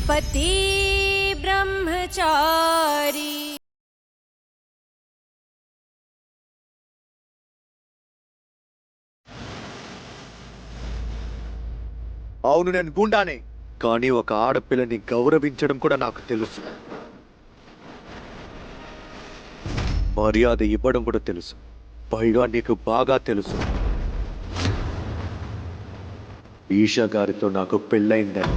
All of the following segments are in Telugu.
पति ब्रह्मचारी। అవును, నేను గుండానే, కానీ ఒక ఆడపిల్లని గౌరవించడం కూడా నాకు తెలుసు. మర్యాద ఇవ్వడం కూడా తెలుసు. పైగా నీకు బాగా తెలుసు, ఈషా గారితో నాకు పెళ్ళైందని.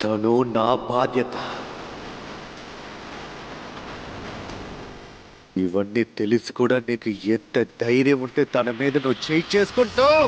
తను నా బాధ్యత. ఇవన్నీ తెలిసి కూడా నీకు ఎంత ధైర్యం ఉంటే తన మీద నువ్వు చేయి చేసుకుంటావు?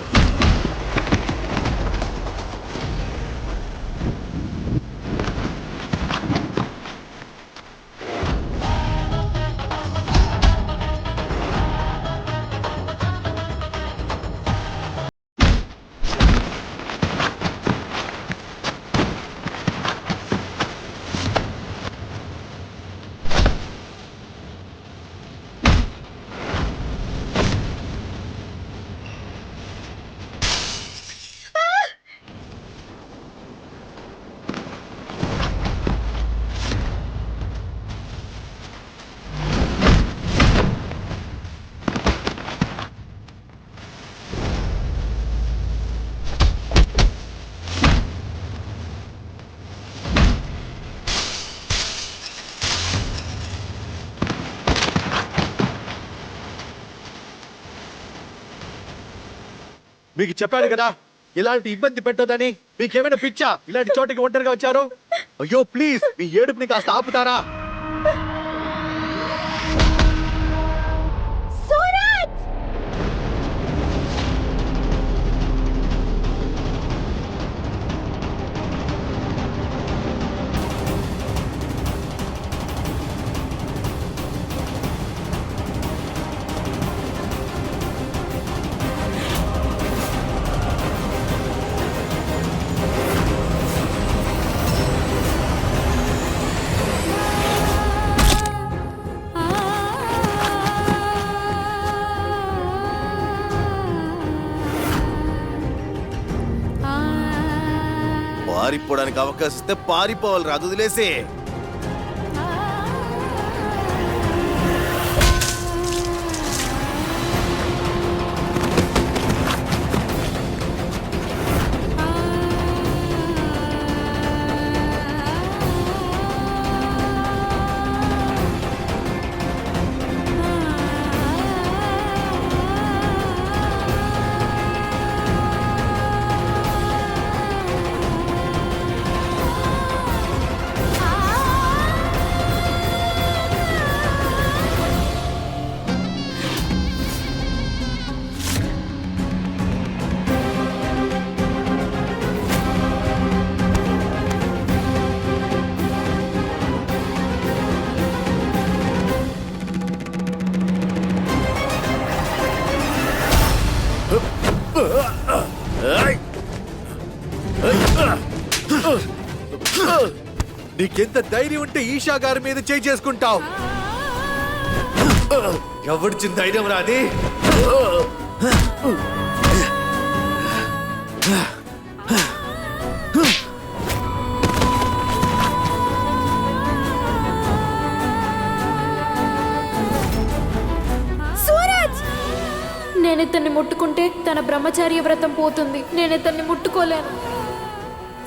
మీకు చెప్పాను కదా ఇలాంటి ఇబ్బంది పెట్టదని. మీకేమైనా పిచ్చా? ఇలాంటి చోటికి ఒంటరిగా వచ్చారు? అయ్యో ప్లీజ్, మీ ఏడుపుని కాస్త ఆపుతారా? పారిపోవడానికి అవకాశం ఇస్తే పారిపోవాలి, రాదు వదిలేసి. నీకెంత ధైర్యం ఉంటే ఈషా గారి మీద చేయి చేసుకుంటావు? ఎవరిచిన ధైర్యం రాది? నేను ఇతన్ని ముట్టుకుంటే తన బ్రహ్మచార్య వ్రతం పోతుంది. నేను ఇతన్ని ముట్టుకోలేను.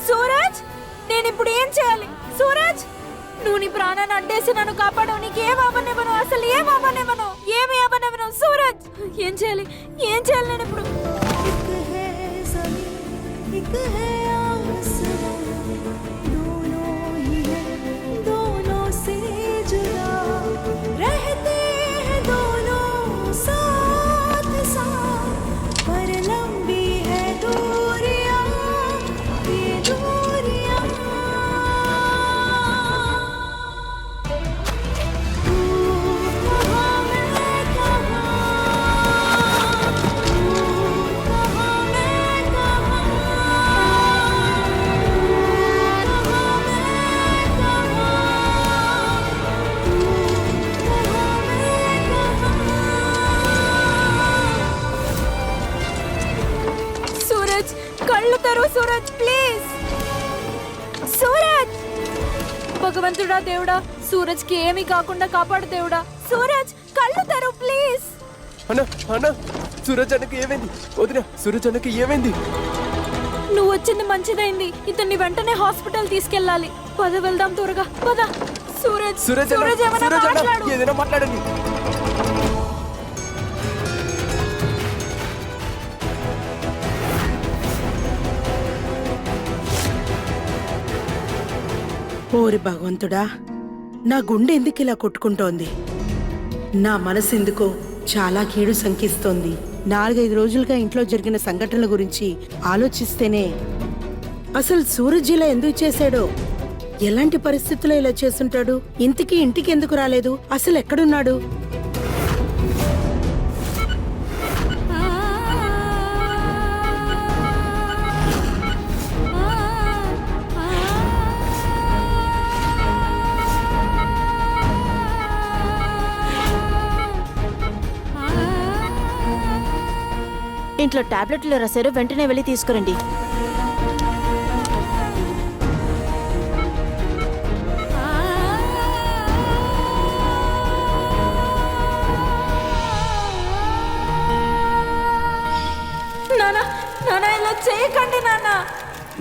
సూరజ్, నేను ఇప్పుడు ఏం చేయాలి? సూరజ్, నువ్వు నీ ప్రాణాన్ని అడ్డేసి నన్ను కాపాడవు. నీకేం అవ్వనివ్వను, అసలు ఏం అవ్వనివ్వను, ఏమి అవ్వనివ్వను. సూరజ్, ఏం చేయాలి? ఏం చేయాలి నేను ఇప్పుడు? భగవంతుడా దేవుడా, సూరజ్ కి ఏమీ కాకుండా కాపాడు దేవుడా. సూరజ్ కళ్ళు తెరు ప్లీజ్. అన్నా అన్నా సూరజ్ అన్నకి ఏమైంది? వదిన సూరజ్ అన్నకి ఏమైంది? నువ్వు వచ్చింది మంచిదైంది. ఇతన్ని వెంటనే హాస్పిటల్ తీసుకెళ్ళాలి. పద వెళ్దాం త్వరగా పద. సూరజ్ సూరజ్ సూరజ్ ఏమైనా సూరజ్ అన్న మాట్లాడు. ఏదైనా మాట్లాడండి. ఓరి భగవంతుడా, నా గుండె ఎందుకు ఇలా కొట్టుకుంటోంది? నా మనసు ఎందుకో చాలా కీడు శంకిస్తోంది. 4-5 రోజులుగా ఇంట్లో జరిగిన సంఘటనల గురించి ఆలోచిస్తేనే అసలు సూరజ్ ఇలా ఎందుకు చేశాడో, ఎలాంటి పరిస్థితుల్లో ఇలా చేసుంటాడు, ఇంటికి ఎందుకు రాలేదు, అసలు ఎక్కడున్నాడు? ఇంట్లో టాబ్లెట్లు రాశారు, వెంటనే వెళ్ళి తీసుకురండి. నానా నానా ఇలా చేయకండి నానా.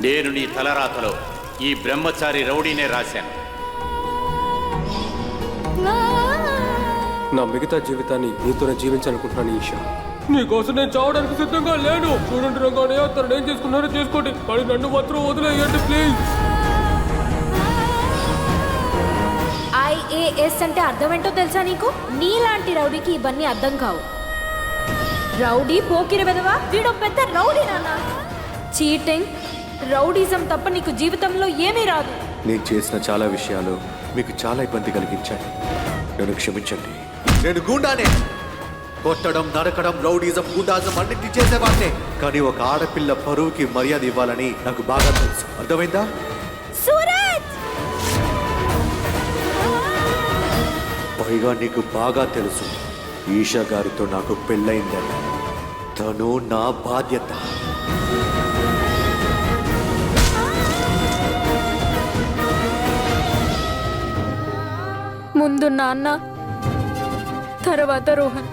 నేను నీ తలరాతలో ఈ బ్రహ్మచారి రౌడీనే రాశాను. నా మిగతా జీవితాన్ని నీతోనే జీవించాలనుకుంటున్నాను ఈషా. నీకోసం నేను చావడానికి సిద్ధంగా లేను. చూడండి రంగానే, తను ఏం చేసుకున్నారో చేసుకోండి, కానీ నన్ను మాత్రం వదిలేయండి ప్లీజ్. IAS అంటే అర్థం ఏంటో తెలుసా నీకు? నీలాంటి రౌడీకి ఇవన్నీ అర్థం కావు. రౌడీ పోకిరి వెదవా, వీడో పెద్ద రౌడీ నాన్న. చీటింగ్, రౌడీజం తప్ప నీకు జీవితంలో ఏమీ రాదు. నేను చేసిన చాలా విషయాలు మీకు చాలా ఇబ్బంది కలిగించాయి. నన్ను క్షమించండి. నేను గూండానే. కొట్టడం, నరకడం, రౌడీజం, గూండాజం అన్నింటి చేసేవాడినే. కానీ ఒక ఆడపిల్ల పరువుకి మర్యాద ఇవ్వాలని నాకు బాగా తెలుసు. అర్థమైందా? సూరజ్ పైగా నీకు బాగా తెలుసు ఈషా గారితో నాకు పెళ్ళైందని. తను నా బాధ్యత. ముందు నాన్న, తర్వాత రోహన్.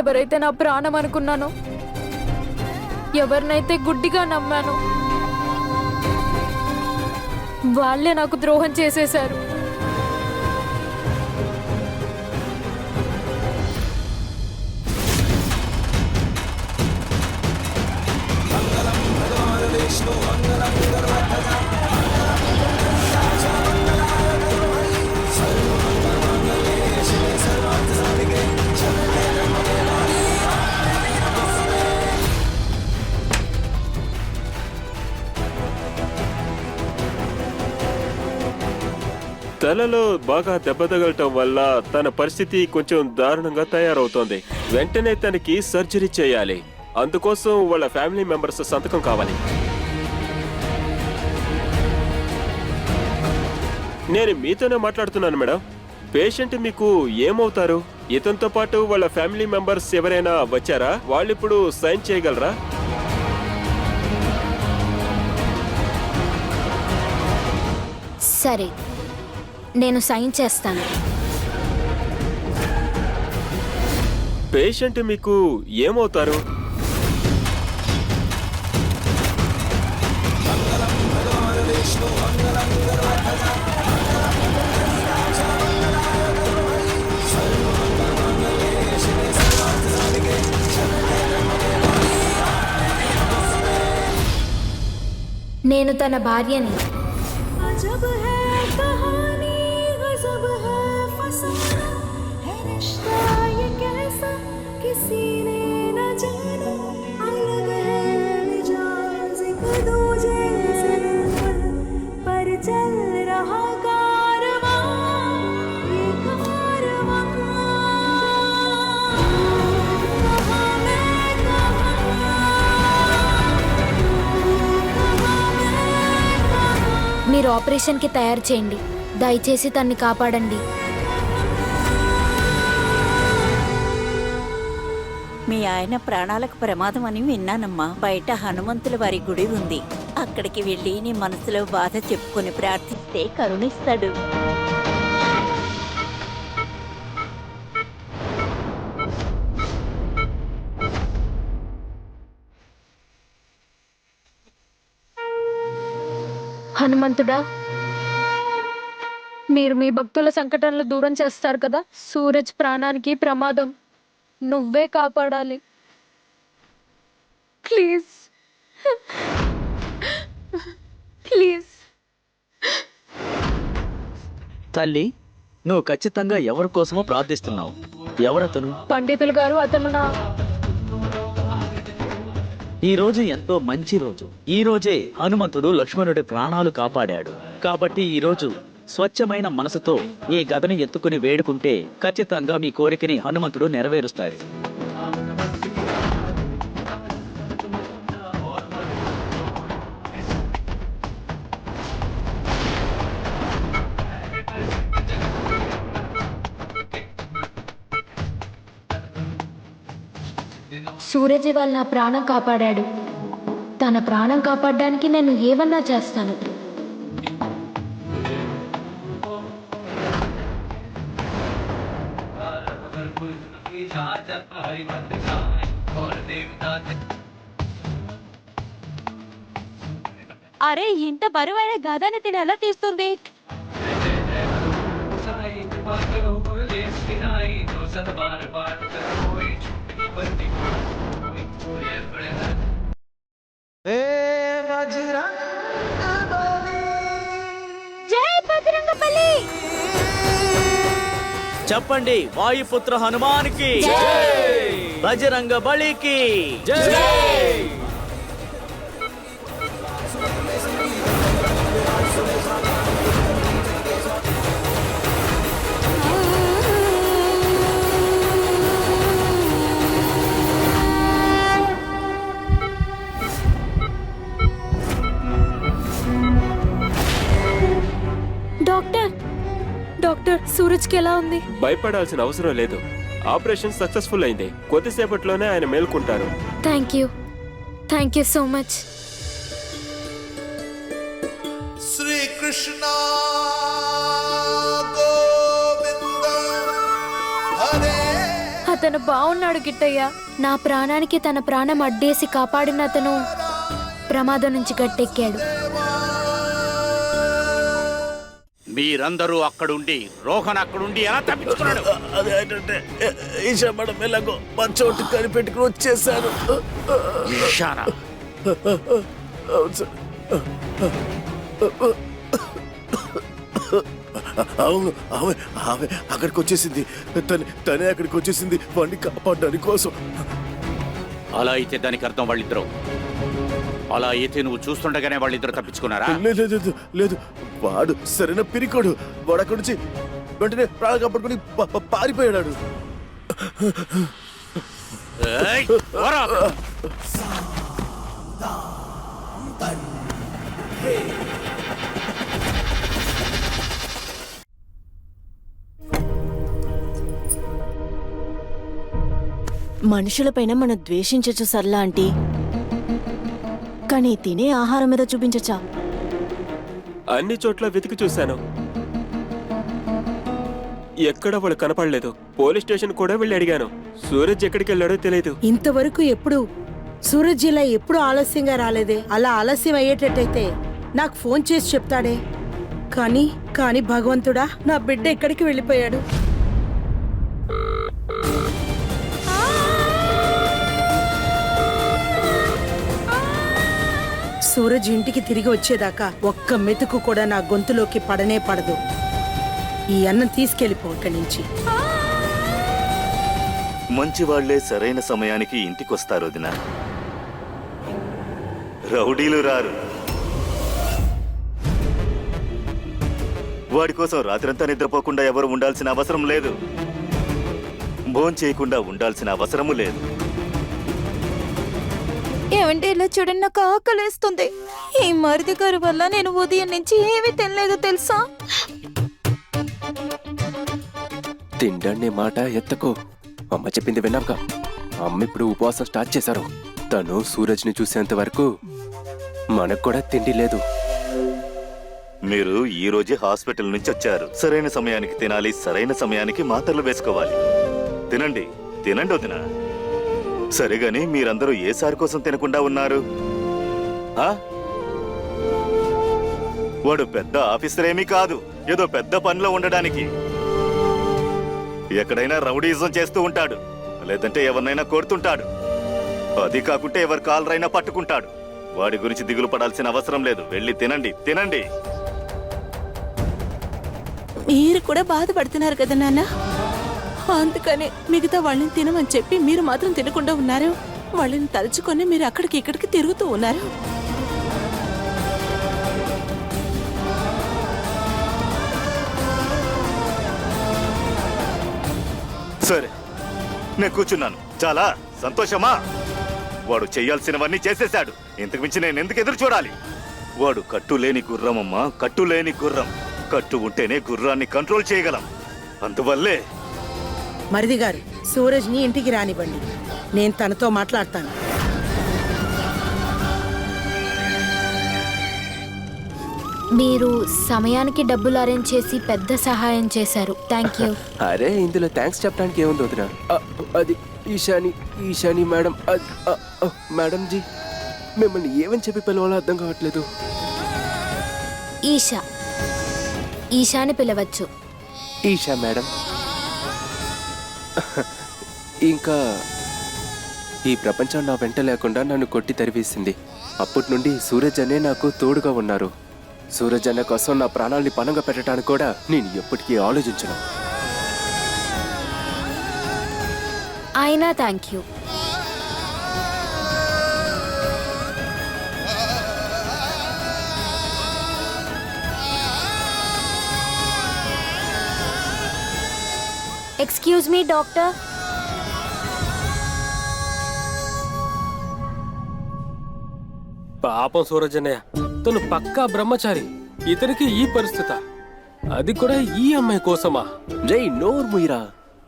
ఎవరైతే నా ప్రాణం అనుకున్నానో, ఎవరినైతే గుడ్డిగా నమ్మానో, వాళ్ళే నాకు ద్రోహం చేసేశారు. తలలో బాగా దెబ్బ తగలటం వల్ల తన పరిస్థితి కొంచెం దారుణంగా తయారవుతోంది. వెంటనే తనకి సర్జరీ చేయాలి. అందుకోసం వాళ్ళ ఫ్యామిలీ మెంబర్స్ సంతకం కావాలి. నేను మీతోనే మాట్లాడుతున్నాను మేడం. పేషెంట్ మీకు ఏమవుతారు? ఇతనితో పాటు వాళ్ళ ఫ్యామిలీ మెంబర్స్ ఎవరైనా వచ్చారా? వాళ్ళిప్పుడు సైన్ చేయగలరా? సరే, నేను సైన్ చేస్తాను. పేషెంట్ మీకు ఏమవుతారు? నేను తన భార్యని. మీరు ఆపరేషన్కి తయారు చేయండి. దయచేసి తన్ని కాపాడండి. మీ ఆయన ప్రాణాలకు ప్రమాదం అని విన్నానమ్మా. బయట హనుమంతుల వారి గుడి ఉంది. అక్కడికి వెళ్ళి నీ మనసులో బాధ చెప్పుకొని ప్రార్థిస్తే కరుణిస్తాడు. హనుమంతుడా, మీరు మీ భక్తుల సంకటాలను దూరం చేస్తారు కదా. సూరజ్ ప్రాణానికి ప్రమాదం, నువ్వే కాపాడాలి ప్లీజ్. ప్లీజ్. తల్లి, నువ్వు ఖచ్చితంగా ఎవరి కోసమో ప్రార్థిస్తున్నావు. ఎవరతను? పండితులు గారు, అతను నా ఈ రోజు ఎంతో మంచి రోజు. ఈ రోజే హనుమంతుడు లక్ష్మణుడి ప్రాణాలు కాపాడాడు. కాబట్టి ఈ రోజు స్వచ్ఛమైన మనసుతో ఈ గదని ఎత్తుకుని వేడుకుంటే ఖచ్చితంగా మీ కోరికని హనుమంతుడు నెరవేరుస్తాడు. సూరజ్ ఇవాళ నా ప్రాణం కాపాడాడు. తన ప్రాణం కాపాడడానికి నేను ఏమన్నా చేస్తాను. అరే, ఇంత బరువైన గదాన్ని తిని ఎలా తీస్తుంది? జై బజరంగబలి! చెప్పండి, వాయుపుత్ర హనుమానికి, బజరంగ బలికి. డాక్టర్, సూరజ్కి ఎలా ఉంది? భయపడాల్సిన అవసరం లేదు. ఆపరేషన్ సక్సెస్ఫుల్ అయింది. కొద్దిసేపట్లోనే ఆయన మేల్కొంటారు. Thank you so much. Srikrishna Govinda Hare. అతను బాగున్నాడు గిట్టయ్య. నా ప్రాణానికి తన ప్రాణం అడ్డేసి కాపాడిన అతను ప్రమాదం నుంచి గట్టెక్కాడు. మీరందరూ అక్కడుండి రోహన్ అక్కడుండి ఎలా తప్పించుకున్నాడు? అదేంటంటే ఈశా మేడం ఎలాగో మా చోటు కనిపెట్టుకుని వచ్చేసారు. ఈశానా? అవును సార్. అవును, ఆమె ఆమె అక్కడికి వచ్చేసింది. తనే అక్కడికి వచ్చేసింది వాడిని కాపాడడానికి కోసం. అలా అయితే దానికి అర్థం వాళ్ళిద్దరు. అలా అయితే నువ్వు చూస్తుండగానే వాళ్ళిద్దరు తప్పించుకున్నారా? లేదు, వాడు సరైన పిరికోడు. వాడు అక్కడి నుంచి వెంటనే ప్రాణాలు కాపాడుకుని పారిపోయాడు. ఏయ్, పోరా! మనుషులపైన మనం ద్వేషించచ్చు సర్లా ఆంటీ, కానీ తినే ఆహారం మీద చూపించచ్చా? అన్ని చోట్ల వెతికి చూశాను, ఎక్కడ వాళ్ళు కనపడలేదు. పోలీస్ స్టేషన్ కూడా వెళ్ళి అడిగాను. సూరజ్ ఎక్కడికి వెళ్ళాడో తెలియదు. ఇంతవరకు ఎప్పుడు సూరజ్ ఇలా ఎప్పుడు ఆలస్యంగా రాలేదే. అలా ఆలస్యం అయ్యేటట్టయితే నాకు ఫోన్ చేసి చెప్తాడే. కానీ భగవంతుడా, నా బిడ్డ ఎక్కడికి వెళ్ళిపోయాడు? సూరజ్ ఇంటికి తిరిగి వచ్చేదాకా ఒక్క మెతుకు కూడా నా గొంతులోకి పడనే పడదు. ఈ అన్నం తీసుకెళ్ళిపో ఇక్కడి నుంచి. మంచి వాళ్లే సరైన సమయానికి ఇంటికొస్తారు వదినా. రౌడీలు రారు. వాడి కోసం రాత్రంతా నిద్రపోకుండా ఎవరు ఉండాల్సిన అవసరం లేదు. భోంచేయకుండా ఉండాల్సిన అవసరము లేదు. ఏమంటే ఇలా చూడండి, నాకు ఆకలేస్తుంది. ఈ మరిది గారి వల్ల నేను ఉదయం నుంచి ఏమీ తినలేదు తెలుసా? తిండండి మాట ఎత్తకు. అమ్మ చెప్పింది విన్నాక అమ్మ ఇప్పుడు ఉపవాసం స్టార్ట్ చేశారు. తను సూరజ్ని చూసేంత వరకు మనకు కూడా తిండి లేదు. మీరు ఈ రోజే హాస్పిటల్ నుంచి వచ్చారు. సరైన సమయానికి తినాలి, సరైన సమయానికి మాత్రలు వేసుకోవాలి. తినండి తినండి వదినా. సరేగాని మీరందరూ ఏ సారి కోసం తినకుండా ఉన్నారు? వాడు పెద్ద ఆఫీసర్ ఏమీ కాదు, ఏదో పెద్ద పనిలో ఉండడానికి. ఎక్కడైనా రౌడీజం చేస్తూ ఉంటాడు, లేదంటే ఎవరినైనా కొడుతుంటాడు. అది కాకుంటే ఎవరి కాలరైనా పట్టుకుంటాడు. వాడి గురించి దిగులు పడాల్సిన అవసరం లేదు. వెళ్ళి తినండి తినండి. మీరు కూడా బాధపడుతున్నారు కదా నాన్న, అందుకనే మిగతా వాళ్ళని తినమని చెప్పి మీరు మాత్రం తినకుండా ఉన్నారు. వాళ్ళని తలుచుకొని మీరు అక్కడికి ఇక్కడికి తిరుగుతూ ఉన్నారు. సరే నేను కూర్చున్నాను. చాలా సంతోషమా? వాడు చెయ్యాల్సినవన్నీ చేసేశాడు. ఇంతకు మించి నేను ఎందుకు ఎదురు చూడాలి? వాడు కట్టులేని గుర్రమమ్మా, కట్టులేని గుర్రం. కట్టు ఉంటేనే గుర్రాన్ని కంట్రోల్ చేయగలం. అందువల్లే మరిది గారు, సూరజ్ని ఇంటికి రానివ్వండి, నేను తనతో మాట్లాడతాను. మీరు సమయానికి డబ్బులు అరేంజ్ చేసి పెద్ద సహాయం చేశారు. Thank you. అరే ఇందులో థ్యాంక్స్ చెప్పడానికి ఏముంది వదినా? అది ఈశాని మేడం. మేడం జీ, మిమ్మల్ని ఏమని చెప్పి పిలవాలో అర్థం కావట్లేదు. ఈశాని పిలవచ్చు. ఈషా మేడం. ఇంకా ఈ ప్రపంచం నా వెంట లేకుండా నన్ను కొట్టి తరివేసింది. అప్పటి నుండి సూరజ్ అనే నాకు తోడుగా ఉన్నారు. సూరజ్ అన్న కోసం నా ప్రాణాల్ని పణంగా పెట్టడానికి కూడా నేను ఎప్పటికీ ఆలోచించను. అయినా thank you. Excuse me doctor. పాపం సూరజ్ అన్నయ్య, తను పక్కా బ్రహ్మచారి. ఇతనికి ఈ పరిస్థితి, అది కూడా ఈ అమ్మాయి కోసమా? జై నోర్ ముయిరా,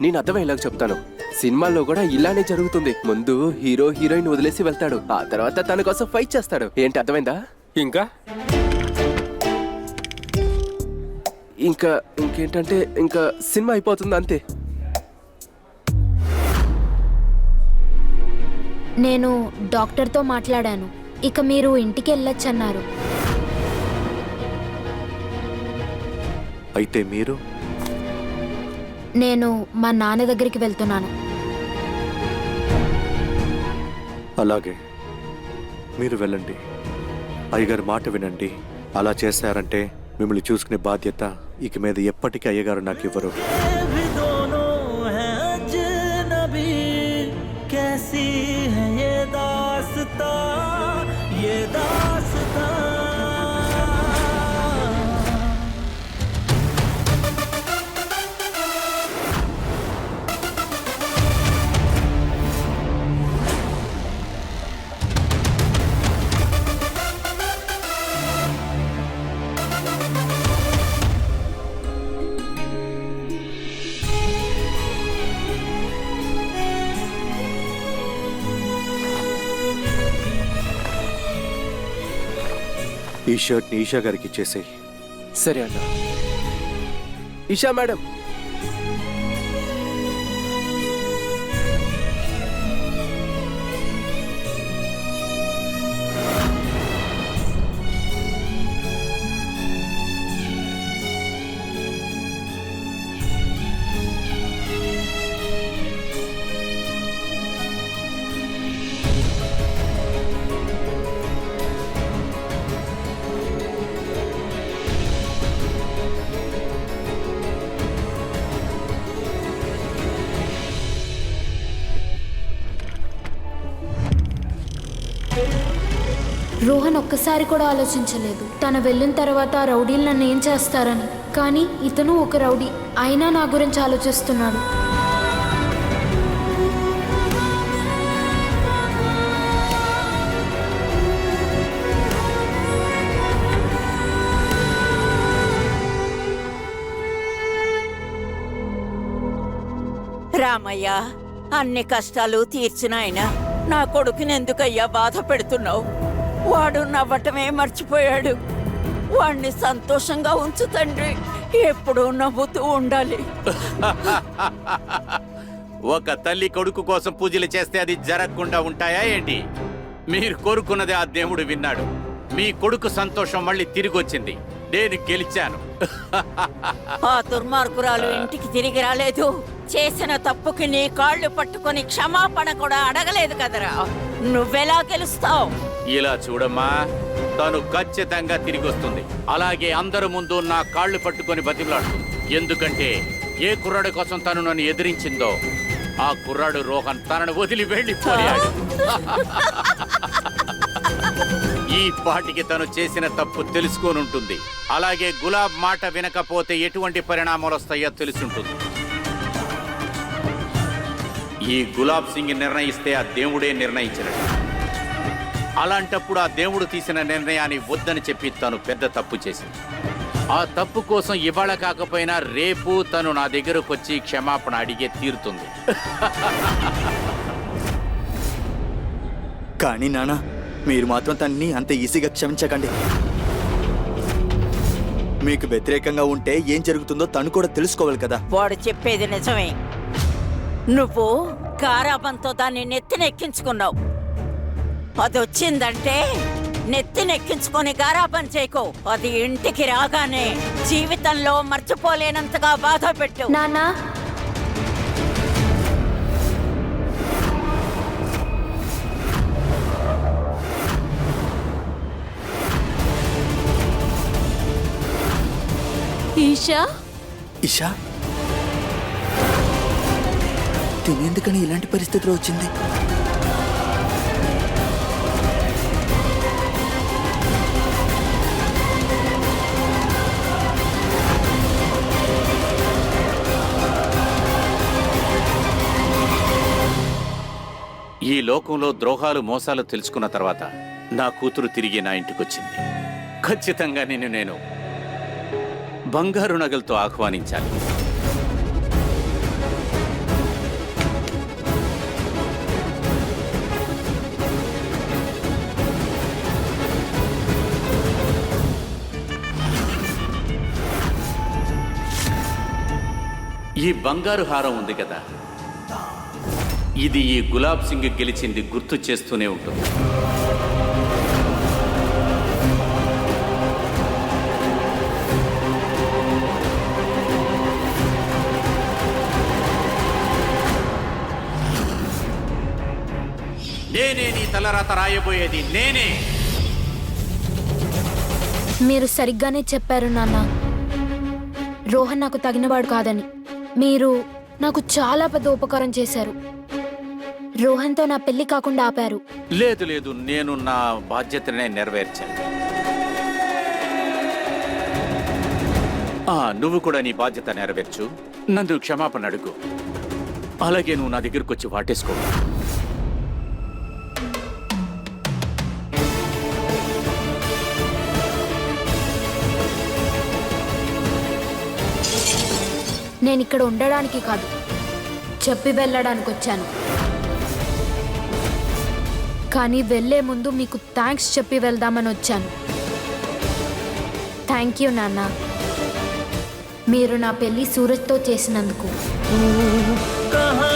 నేను అర్థమయ్యేలాగా చెప్తాను. సినిమాల్లో కూడా ఇలానే జరుగుతుంది. ముందు హీరో హీరోయిన్ వదిలేసి వెళ్తాడు, ఆ తర్వాత తన కోసం ఫైట్ చేస్తాడు. ఏంటి అర్థమైందా? ఇంకేంటంటే ఇంకా సినిమా అయిపోతుంది అంతే. నేను డాక్టర్తో మాట్లాడాను. ఇక మీరు ఇంటికి వెళ్ళొచ్చన్నారు. అయితే మీరు? నేను మా నాన్న దగ్గరికి వెళ్తున్నాను. అలాగే, మీరు వెళ్ళండి. అయ్యగారి మాట వినండి. అలా చేశారంటే మిమ్మల్ని చూసుకునే బాధ్యత ఇక మీద ఎప్పటికీ అయ్యగారు నాకు ఇవ్వరు. ఈ షర్ట్ని ఈషా గారికి ఇచ్చేసేయి. సరే అన్న. ఈషా మేడం, రోహన్ ఒక్కసారి కూడా ఆలోచించలేదు తన వెళ్ళిన తర్వాత రౌడీలు నన్ను ఏం చేస్తారని. కానీ ఇతను ఒక రౌడీ అయినా నా గురించి ఆలోచిస్తున్నాడు. రామయ్య, అన్ని కష్టాలు తీర్చిన ఆయన నా కొడుకుని ఎందుకయ్యా బాధ పెడుతున్నావు? వాడు నవ్వటమే మర్చిపోయాడు. వాణ్ణి సంతోషంగా ఉంచు తండ్రి, ఎప్పుడూ నవ్వుతూ ఉండాలి. ఒక తల్లి కొడుకు కోసం పూజలు చేస్తే అది జరగకుండా ఉంటాయా ఏంటి? మీరు కోరుకున్నది ఆ దేవుడు విన్నాడు. మీ కొడుకు సంతోషం మళ్ళీ తిరిగి వచ్చింది. నేను గెలిచాను. ఆ దుర్మార్గురాలు ఇంటికి తిరిగి రాలేదు. చేసిన తప్పుకి నీ కాళ్ళు పట్టుకొని క్షమాపణ కూడా అడగలేదు కదరా. నువ్వెలా గెలుస్తావు? ఇలా చూడమ్మా, తను ఖచ్చితంగా తిరిగి వస్తుంది. అలాగే అందరి ముందు నా కాళ్ళు పట్టుకొని బతిమలాడుతుంది. ఎందుకంటే ఏ కుర్రాడు కోసం తను నన్ను ఎదిరించిందో ఆ కుర్రాడు రోహన్ తనను వదిలి వెళ్ళిపోయాడు. ఈ పాటికి తను చేసిన తప్పు తెలుసుకొని ఉంటుంది. అలాగే గులాబ్ మాట వినకపోతే ఎటువంటి పరిణామాలు వస్తాయో తెలుసుంటుంది. ఈ గులాబ్ సింగ్ నిర్ణయిస్తే ఆ దేవుడే నిర్ణయించినట్టు. అలాంటప్పుడు ఆ దేవుడు తీసిన నిర్ణయాన్ని వద్దని చెప్పి తను పెద్ద తప్పు చేసింది. ఆ తప్పు కోసం ఇవాళ కాకపోయినా రేపు తను నా దగ్గరకు వచ్చి క్షమాపణ అడిగే తీరుతుంది. కానీ నాన్న, మీరు మాత్రం తన్ని అంత ఈజీగా క్షమించకండి. మీకు వ్యతిరేకంగా ఉంటే ఏం జరుగుతుందో తను కూడా తెలుసుకోవాలి కదా. వాడు చెప్పేది నిజమే. నువ్వు గారాబంతో దాన్ని నెత్తినెక్కించుకున్నావు. అదొచ్చిందంటే నెత్తినెక్కించుకొని గారాబం చేయకు. అది ఇంటికి రాగానే జీవితంలో మర్చిపోలేనంతగా బాధ పెట్టు. నాన్నా, ఈషా, ఇషా తినేందుకని ఇలాంటి పరిస్థితిలో వచ్చింది? ఈ లోకంలో ద్రోహాలు మోసాలు తెలుసుకున్న తర్వాత నా కూతురు తిరిగి నా ఇంటికొచ్చింది. ఖచ్చితంగా నేను బంగారు నగలతో ఆహ్వానించాలి. ఈ బంగారు హారం ఉంది కదా, ఇది ఈ గులాబ్ సింగ్ గెలిచింది గుర్తు చేస్తూనే ఉంటుంది. నేనే నీ తలరాత రాయబోయేది, నేనే. మీరు సరిగ్గానే చెప్పారు నాన్న. రోహన్ నాకు తగినవాడు కాదని. మీరు నాకు చాలా పెద్ద ఉపకారం చేశారు. రోహన్తో నా పెళ్లి కాకుండా ఆపారు. లేదు, నేను నా బాధ్యతనే నెరవేర్చాను. నువ్వు కూడా నీ బాధ్యత నెరవేర్చు. నన్ను క్షమాపణ అడుగు. అలాగే నువ్వు నా దగ్గరకు వచ్చి వాటేసుకో. నేను ఇక్కడ ఉండడానికి కాదు, చెప్పి వెళ్ళడానికి వచ్చాను. కానీ వెళ్ళే ముందు మీకు థ్యాంక్స్ చెప్పి వెళ్దామని వచ్చాను. థ్యాంక్ యూ నాన్న, మీరు నా పెళ్లి సూరజ్తో చేసినందుకు. కహా